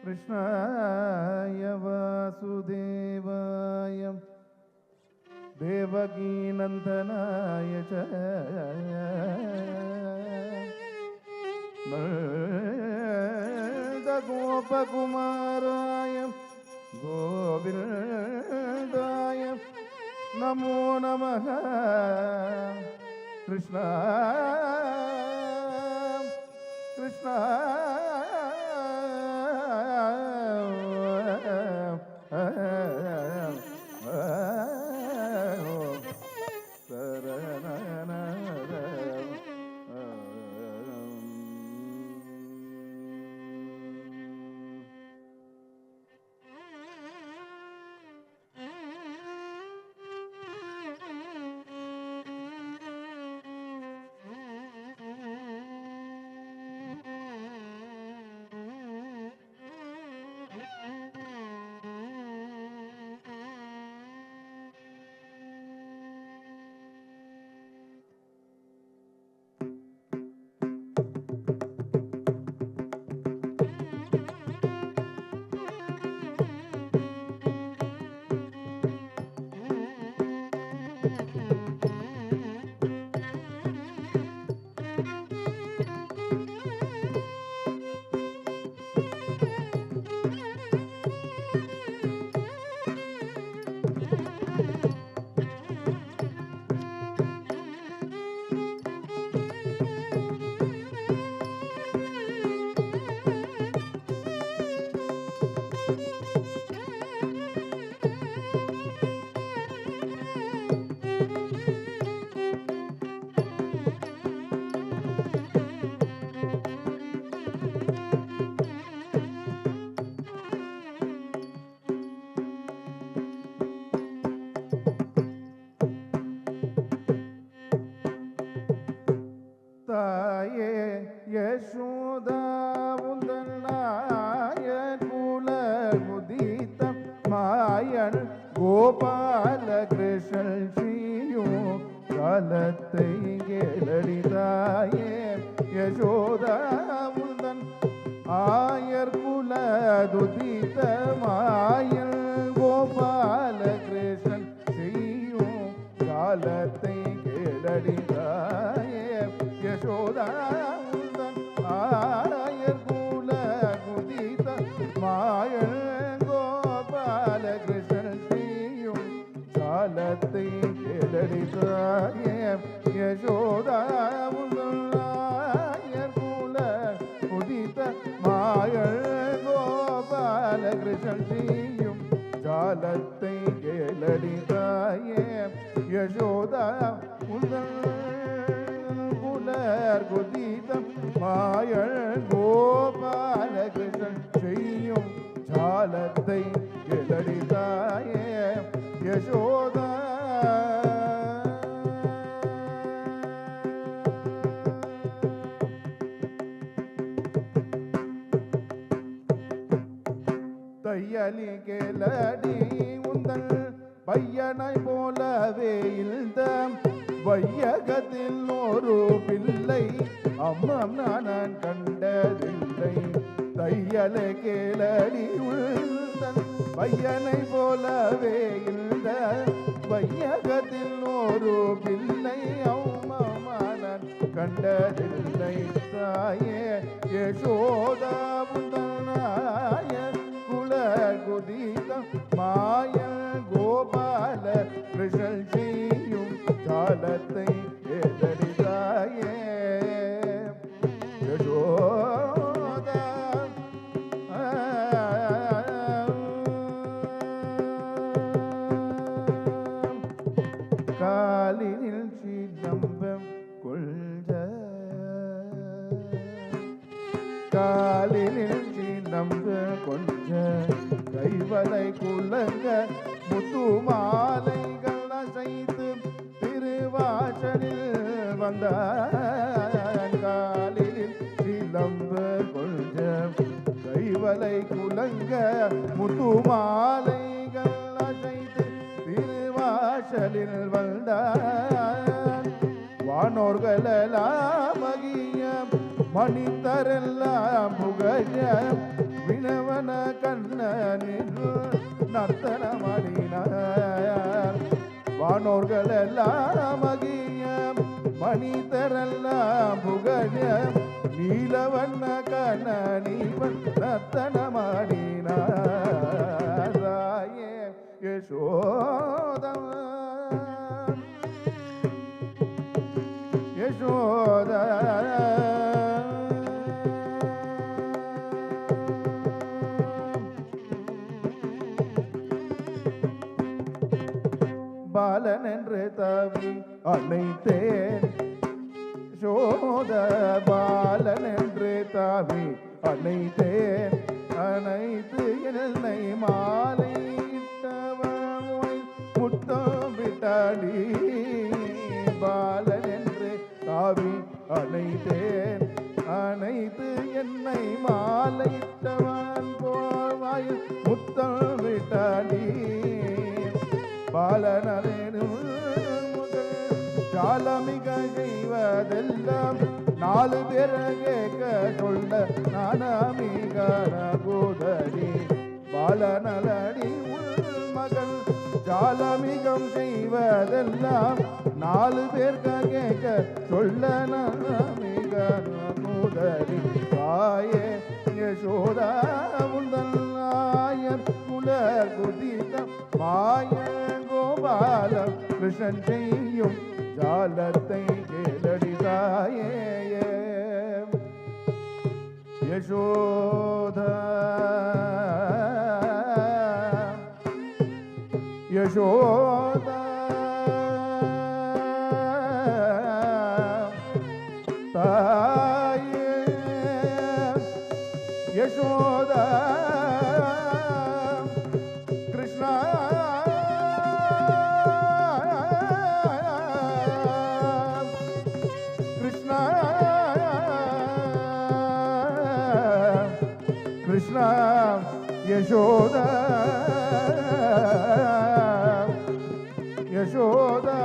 कृष्णाय वासुदेवाय देवकीनन्दनाय च नन्दगोपकुमाराय गोविन्दाय नमो नमः। कृष्ण कृष्ण தாயே யசோதா உந்தன் நாயன் குல முதித்த மாயன் கோபால கிருஷ்ணன் ஸ்ரீயும் காலத்தை கேளடி தாயே யசோதா உந்தன் ஆயர் குல துதித்த மாயன் கோபால கிருஷ்ணன் ஸ்ரீயும் காலத்தை கேளடி தாயே யசோதா உந்தன் ஆயர் குல குதித்த மாயன் கோபால கிருஷ்ணன் ஸ்ரீயும் காலத்தை கேளடி தாயே யசோதா உந்தன் ஆயர் குல குதித்த மாயன் கோபால கிருஷ்ணன் ஸ்ரீயும் காலத்தை கேளடி தாயே யசோதா உந்தன் குதிதம் மாயன் கோபால கிருஷ்ணன் செய்யும் ஜாலத்தை கேளடி தாயே யசோதா. தையலி கேளடி உந்தன் பையனை போலவே இந்த வையகத்தில் ஒரு பிள்ளை அம்மம் நான் கண்டதில்லை. தையலை கேளடி உந்தன் பையனை போலவே இந்த வையகத்தில் ஒரு பிள்ளை அம்மம் நான் கண்டதில்லை. தாயே யசோதா உந்தனாய குல குதிதம் மாயன் கோபால கிருஷ்ணன் செய்யும் காலத்தை கேளடி தாயே யசோதா. காலினில் சிலம்பம் கொள்க காலினில் சிலம்ப கொஞ்ச கைவலை குலங்க முத்து மாலைகள் அசைத்து திருவாசலில் வந்தான். காலில் சிலம்ப கொஞ்ச கைவலை குலங்க முத்து மாலைகள் அசைத்து திருவாசலில் வந்தான். வானோர்களெல்லாம் மகிய மணித்தரெல்லாம் புகழ வினவன் நீலவன கண்ணனில் நர்த்தனமாடினார். வானோர்கள் எல்லாம் மகிய மனிதரெல்லாம் புகழ நீலவண்ண கண்ணனிவன் நர்த்தனமாடினார். தாயே யசோதா யசோதா பாலன் என்று தவி அனைத்தேன் யசோத பாலன் என்று தாவி அனைத்தேன் அனைத்து என்னை மாலையிட்டவன் முத்தம் விட்டாடி. பாலன் என்று தாவி அனைத்தேன் அனைத்து என்னை மாலையிட்டவன் போவாயில் முத்தம் விட்டாடி. பாலனேனும் ஜாலமிக செய்வதெல்லாம் 4 பேர் கேட்க சொல்ல நானாமிக கூதடி. பாலனடி உள் மகள் ஜாலமிகம் செய்வதெல்லாம் 4 பேர் கேட்க சொல்ல நானாமிக கூதடி. தாயே யசோதா உந்தன் நாயர் குலர் குதித்த மாய கோபாலம் கிருஷ்ணன் செய்யும் ஜாலத்தை கேளடி. தாயே யசோதா யசோதா தாயே யசோதா கிருஷ்ணா கிருஷ்ணா கிருஷ்ணா யசோதா யசோதா